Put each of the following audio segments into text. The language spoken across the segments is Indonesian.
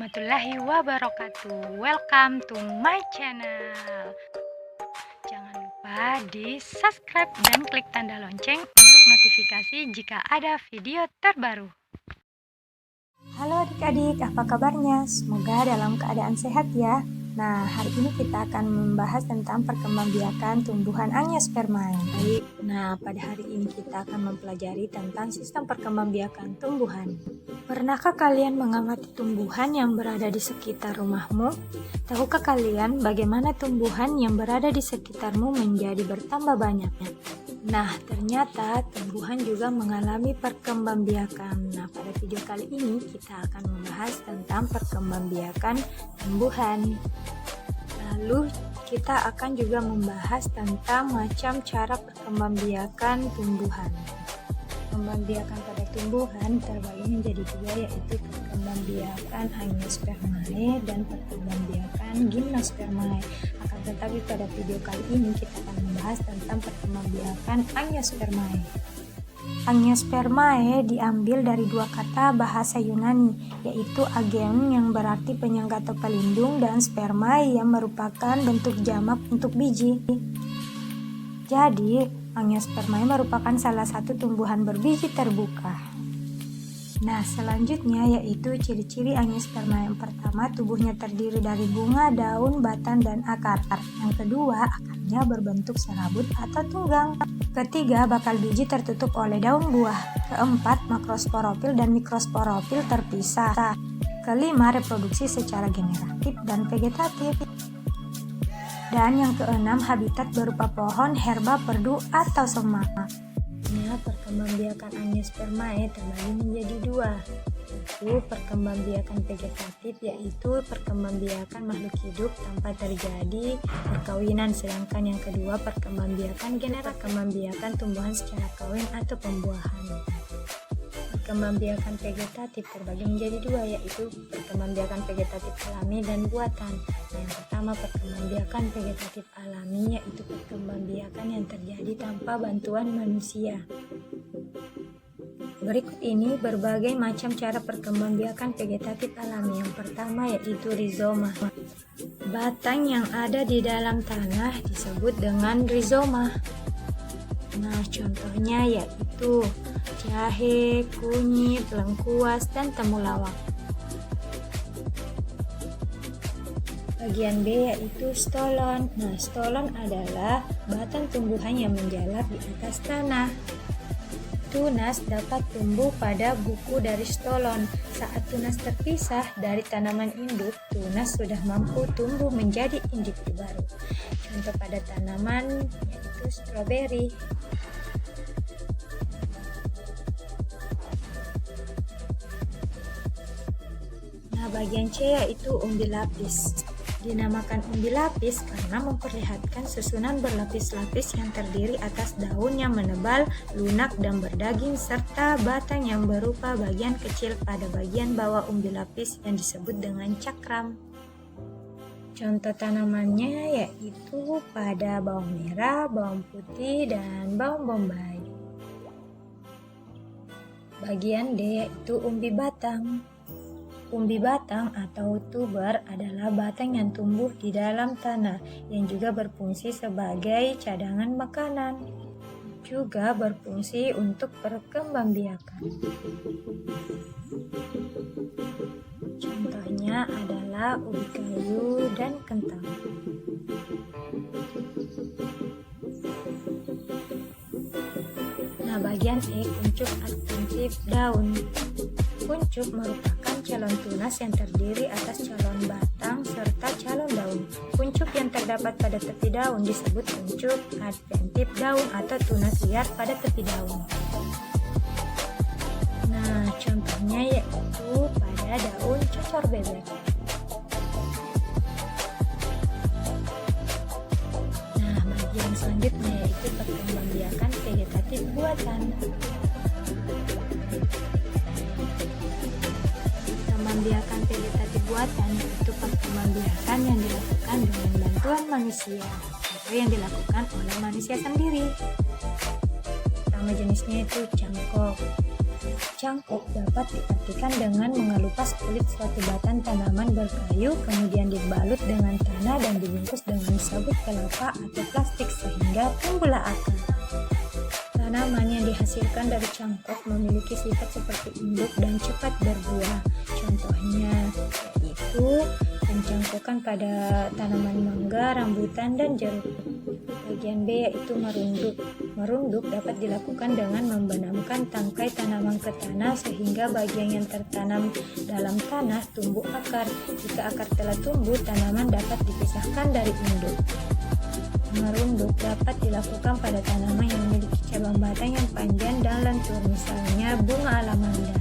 warahmatullahi wabarakatuh. Welcome to my channel. Jangan lupa di subscribe dan klik tanda lonceng untuk notifikasi jika ada video terbaru. Halo adik-adik, apa kabarnya? Semoga dalam keadaan sehat ya. Nah, hari ini kita akan membahas tentang perkembangbiakan tumbuhan Angiospermae. Baik, nah pada hari ini kita akan mempelajari tentang sistem perkembangbiakan tumbuhan. Pernahkah kalian mengamati tumbuhan yang berada di sekitar rumahmu? Tahukah kalian bagaimana tumbuhan yang berada di sekitarmu menjadi bertambah banyaknya? Nah, ternyata tumbuhan juga mengalami perkembangbiakan. Nah, pada video kali ini kita akan membahas tentang perkembangbiakan tumbuhan. Lalu, kita akan juga membahas tentang macam cara perkembangbiakan tumbuhan. Perkembangbiakan pada tumbuhan terbagi menjadi dua, yaitu perkembangbiakan Angiospermae dan perkembangbiakan Gymnospermae. Akan tetapi pada video kali ini kita akan membahas tentang perkembangbiakan Angiospermae. Angiospermae diambil dari dua kata bahasa Yunani, yaitu ageon yang berarti penyangga atau pelindung dan spermae yang merupakan bentuk jamak untuk biji. Jadi, Angiospermae merupakan salah satu tumbuhan berbiji terbuka. Nah, selanjutnya yaitu ciri-ciri Angiospermae. Yang pertama, tubuhnya terdiri dari bunga, daun, batang, dan akar. Yang kedua, akarnya berbentuk serabut atau tunggang. Ketiga, bakal biji tertutup oleh daun buah. Keempat, makrosporofil dan mikrosporofil terpisah. Kelima, reproduksi secara generatif dan vegetatif. Dan yang keenam, habitat berupa pohon, herba, perdu, atau semak. Nah, perkembangbiakan Angiospermae terbagi menjadi dua, yaitu perkembangbiakan vegetatif, yaitu perkembangbiakan makhluk hidup tanpa terjadi perkawinan, sedangkan yang kedua perkembangbiakan generatif, perkembangbiakan tumbuhan secara kawin atau pembuahan. Perkembangbiakan vegetatif terbagi menjadi dua, yaitu perkembangbiakan vegetatif alami dan buatan. Nah, yang pertama perkembangbiakan vegetatif alami, yaitu perkembangbiakan yang terjadi tanpa bantuan manusia. Berikut ini berbagai macam cara perkembangbiakan vegetatif alami. Yang pertama yaitu rizoma. Batang yang ada di dalam tanah disebut dengan rizoma. Nah, contohnya yaitu jahe, kunyit, lengkuas, dan temulawak. Bagian B yaitu stolon. Nah, stolon adalah batang tumbuhan yang menjalar di atas tanah. Tunas dapat tumbuh pada buku dari stolon. Saat tunas terpisah dari tanaman induk, tunas sudah mampu tumbuh menjadi individu baru. Contoh pada tanaman yaitu stroberi. Nah, bagian C yaitu umbi lapis. Dinamakan umbi lapis karena memperlihatkan susunan berlapis-lapis yang terdiri atas daun yang menebal, lunak, dan berdaging, serta batang yang berupa bagian kecil pada bagian bawah umbi lapis yang disebut dengan cakram. Contoh tanamannya yaitu pada bawang merah, bawang putih, dan bawang bombay. Bagian D yaitu umbi batang. Umbi batang atau tuber adalah batang yang tumbuh di dalam tanah yang juga berfungsi sebagai cadangan makanan. Juga berfungsi untuk perkembangbiakan. Contohnya adalah ubi kayu dan kentang. Nah, bagian E, kuncup adventif daun. Kuncup merupakan calon tunas yang terdiri atas calon batang serta calon daun. Kuncup yang terdapat pada tepi daun disebut kuncup adventif daun atau tunas liar pada tepi daun. Nah, contohnya yaitu pada daun cocor bebek. Nah, bagian selanjutnya yaitu perkembangbiakan vegetatif buatan. Perkembangbiakan vegetatif buatan itu perkembangbiakan yang dilakukan dengan bantuan manusia atau yang dilakukan oleh manusia sendiri. Pertama jenisnya itu cangkok. Cangkok dapat diartikan dengan mengelupas kulit suatu batang tanaman berkayu, kemudian dibalut dengan tanah dan dibungkus dengan sabut kelapa atau plastik sehingga tumbuhlah akar. Tanaman yang dihasilkan dari cangkok memiliki sifat seperti induk dan cepat berbuah. Contohnya yaitu pencangkokan pada tanaman mangga, rambutan, dan jeruk. Bagian B yaitu merunduk. Merunduk dapat dilakukan dengan membenamkan tangkai tanaman ke tanah sehingga bagian yang tertanam dalam tanah tumbuh akar. Jika akar telah tumbuh, tanaman dapat dipisahkan dari induk. Merunduk dapat dilakukan pada tanaman yang memiliki cabang batang yang panjang dan lentur, misalnya bunga alamanda.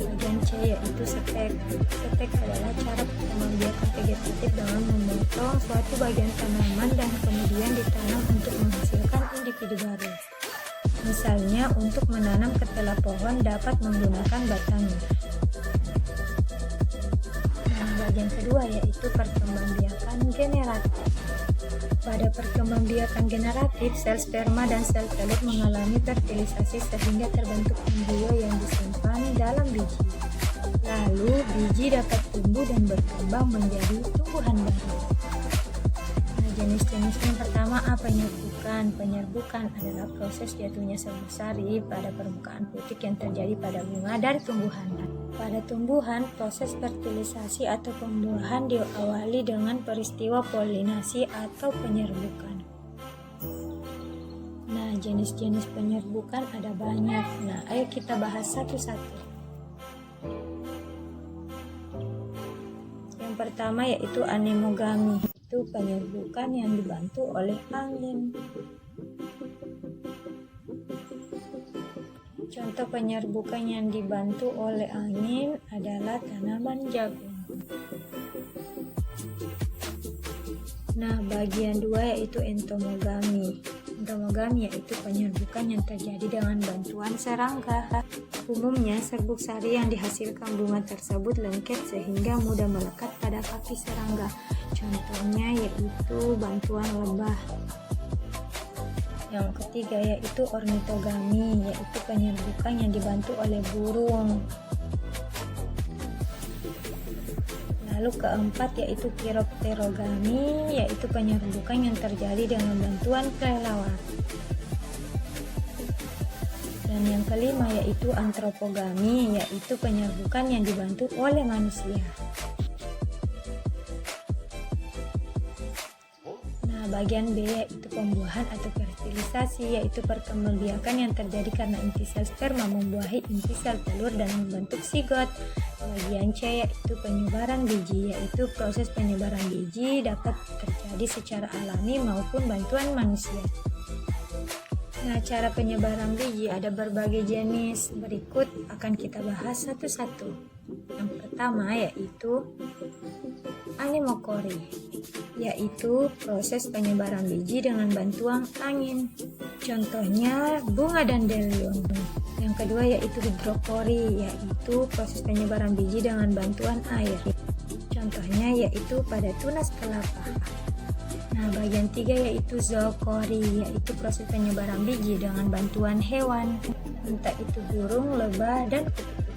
Bagian C yaitu setek. Setek adalah cara perkembangbiakan vegetatif dengan memotong suatu bagian tanaman dan kemudian ditanam untuk menghasilkan individu baru. Misalnya untuk menanam ketela pohon dapat menggunakan batangnya. Bagian kedua yaitu perkembangbiakan generatif. Pada perkembangbiakan generatif, sel sperma dan sel telur mengalami fertilisasi sehingga terbentuk embrio yang disimpan dalam biji. Lalu biji dapat tumbuh dan berkembang menjadi tumbuhan baru. Nah, jenis-jenis yang pertama penyerbukan. Penyerbukan adalah proses jatuhnya sel besari pada permukaan putik yang terjadi pada bunga dari tumbuhan. Pada tumbuhan, proses fertilisasi atau pembuahan diawali dengan peristiwa polinasi atau penyerbukan. Nah, jenis-jenis penyerbukan ada banyak. Nah, ayo kita bahas satu-satu. Yang pertama yaitu anemogami. Itu penyerbukan yang dibantu oleh angin. Contoh penyerbukan yang dibantu oleh angin adalah tanaman jagung. Nah, bagian 2 yaitu entomogami. Entomogami yaitu penyerbukan yang terjadi dengan bantuan serangga. Umumnya, serbuk sari yang dihasilkan bunga tersebut lengket sehingga mudah melekat pada kaki serangga. Contohnya yaitu bantuan lebah. Yang ketiga yaitu ornitogami, yaitu penyerbukan yang dibantu oleh burung. Lalu keempat yaitu chiropterogami, yaitu penyerbukan yang terjadi dengan bantuan kelelawar. Dan yang kelima yaitu antropogami, yaitu penyerbukan yang dibantu oleh manusia. Bagian B yaitu pembuahan atau fertilisasi, yaitu perkembangbiakan yang terjadi karena inti sel sperma membuahi inti sel telur dan membentuk zigot. Bagian C yaitu penyebaran biji, yaitu proses penyebaran biji dapat terjadi secara alami maupun bantuan manusia. Nah, cara penyebaran biji ada berbagai jenis. Berikut akan kita bahas satu-satu. Yang pertama yaitu anemokori, yaitu proses penyebaran biji dengan bantuan angin. Contohnya bunga dandelion. Yang kedua yaitu hidropori, yaitu proses penyebaran biji dengan bantuan air. Contohnya yaitu pada tunas kelapa. Nah, bagian 3 yaitu zookori, yaitu proses penyebaran biji dengan bantuan hewan, entah itu burung, lebah, dan kupu-kupu.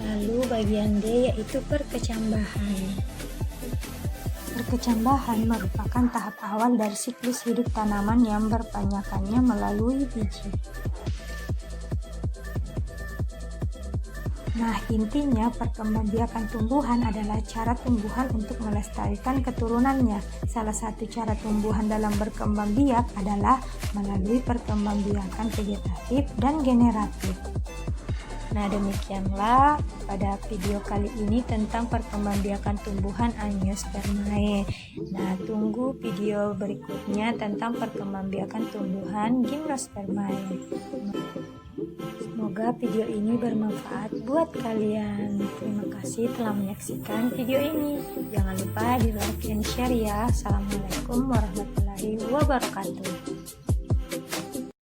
Lalu bagian D yaitu perkecambahan. Perkecambahan merupakan tahap awal dari siklus hidup tanaman yang berpanyakannya melalui biji. Nah, intinya perkembangbiakan tumbuhan adalah cara tumbuhan untuk melestarikan keturunannya. Salah satu cara tumbuhan dalam berkembang biak adalah melalui perkembangbiakan vegetatif dan generatif. Nah, demikianlah pada video kali ini tentang perkembangbiakan tumbuhan Angiospermae. Nah, tunggu video berikutnya tentang perkembangbiakan tumbuhan Gymnospermae. Semoga video ini bermanfaat buat kalian. Terima kasih telah menyaksikan video ini. Jangan lupa di like dan share ya. Assalamualaikum warahmatullahi wabarakatuh.